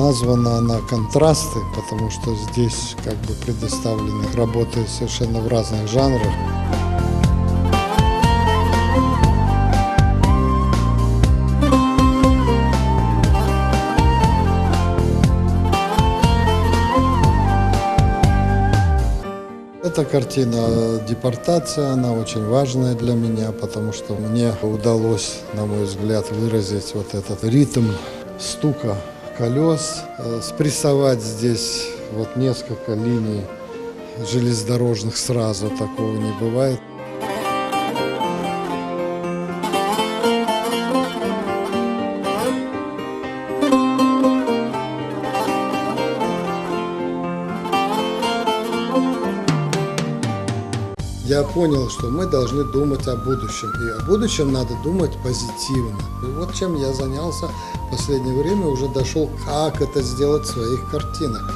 Названа она «Контрасты», потому что здесь как бы предоставлены работы совершенно в разных жанрах. Эта картина «Депортация», она очень важная для меня, потому что мне удалось, на мой взгляд, выразить вот этот ритм стука колес, спрессовать здесь вот несколько линий железнодорожных сразу, такого не бывает. Я понял, что мы должны думать о будущем, и о будущем надо думать позитивно. И вот чем я занялся в последнее время, уже дошел, как это сделать в своих картинах.